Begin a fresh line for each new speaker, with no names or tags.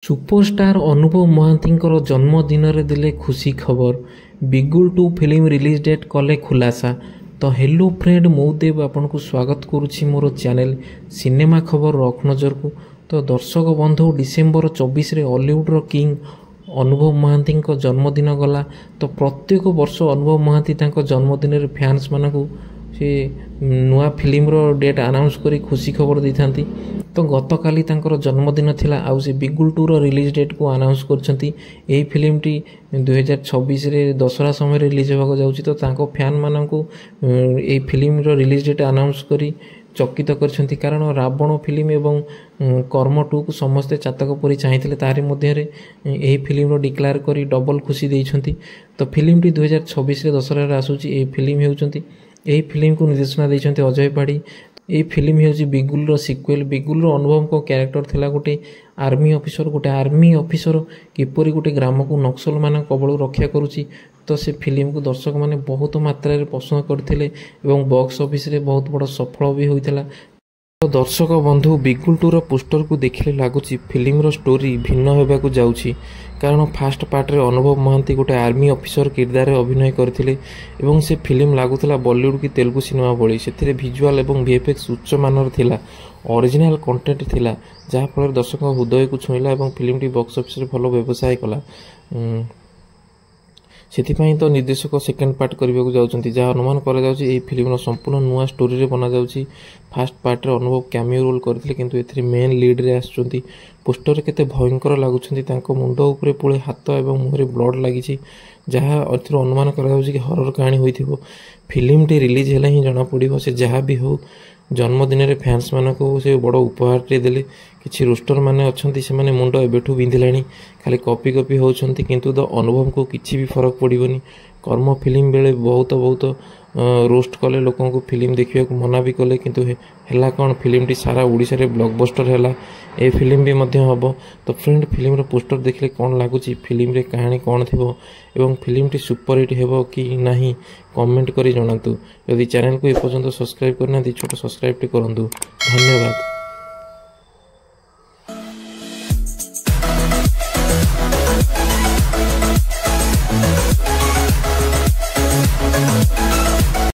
Superstar अनुभव महांतींकर जन्मदिन रे दिले खुशी खबर। बिगुल 2 फिल्म रिलीज डेट कले खुलासा। तो हेलो फ्रेंड, मौदेव आपन को स्वागत करुछि मोर चैनल सिनेमा खबर रख नजर को। तो दर्शक बंधु, डिसेम्बर 24 रे हॉलीवुड रो किंग अनुभव महांती जन्मदिन गला। तो प्रत्येक वर्ष अनुभव महांती तांको जन्मदिन रे फैंस मानकू से नुआ फिल्म रो डेट अनाउंस करी खुशी खबर दी थांती। तो गतकाली तांकर जन्मदिन थिला आउ से बिगुल 2 रो रिलीज डेट को अनाउंस करछंती। एही फिल्म टी 2026 रे दशहरा समय रिलीज होगा जाउची। तो तांको फैन मानकू एही फिल्म रो रिलीज डेट अनाउंस करी चकित करछंती, कारण रावण फिल्म एवं कर्म 2 को समस्ते चातक परी चाहिथिले, तारि मध्ये रे एही फिल्म रो डिक्लेयर करी डबल खुशी देइछंती। तो फिल्म टी 2026 रे दशहरा रे आसुची। एही फिल्म हेउचंती, एही फिल्म को निर्देशना देइछंती अजय पाड़ी। ये फिल्म हेउची बिगुल रो सिक्वेल। बिगुल रो अनुभव को कैरेक्टर थिला गोटे आर्मी ऑफिसर किपरि गोटे ग्राम को नक्सल मान कबल रक्षा करुची। तो से फिल्म को दर्शक माने बहुत मात्रा रे पसंद करथिले एवं बॉक्स ऑफिस रे बहुत बड़ सफल भी होइतला। तो दर्शक बंधु, बिगुल 2 रो पोस्टर को देखिले लागुची फिल्म रो स्टोरी भिन्न होबा को जाउची, कारण फास्ट पार्ट रे अनुभव महांती गोटे आर्मी ऑफिसर किरदार अभिनय करथिले एवं से फिल्म लागुतला बॉलीवुड की तेलुगु सिनेमा भली। सेथिरे विजुअल एवं वीएफएक्स उच्च मानर थिला, ओरिजिनल कंटेंट थिला, जहा फल दर्शक हृदय को छुईला एवं फिल्म टी बॉक्स ऑफिस रे भलो व्यवसाय कला। सेथिपाई तो निर्देशक सेकेंड पार्ट करबा को जाउचंती, जहा अनुमान करा जाउची एही फिल्म रो संपूर्ण नुआ स्टोरी रे बना जाउची। फास्ट पार्ट रे अनुभव कैमियो रोल करथिले, किंतु एथि मेन लीड रे आछुंती। पोस्टर रे केते भयंकर लागुछंती, तांको मुंड ऊपर पुळे हाथ एवं मुह रे ब्लड लागिछि, जहा अथि अनुमान करा जाउची कि हॉरर कहानी होइथिबो। फिल्म टी रिलीज होला ही जणा पड़िबो। से जहा भी हो, जन्मदिन रे फैंस मानको से बड़ उपहार टे देले। किछि रोस्टर माने अछंती, से माने मुंड एबेठू बिंधिलाणी, खाली कॉपी होउछंती, किंतु द अनुभव को किछि भी फरक पड़िबोनी। कर्म फिल्म बेले बहुत रोस्ट कले, लोकों को फिल्म देखिया को मना भी कले, किंतु हेला कोन फिल्म टी सारा ओडिसा रे ब्लॉकबस्टर हेला। ए फिल्म भी मध्य हबो। तो फ्रेंड, फिल्म रो पोस्टर देखले कोन लागुची, फिल्म रे कहानी कोन थिबो एवं फिल्म टी सुपर हिट हेबो कि नाही, कमेंट करी जणातु। यदि चैनल को ए पर्यंत सब्सक्राइब करना दी, छोट सब्सक्राइब टी करंतु। धन्यवाद।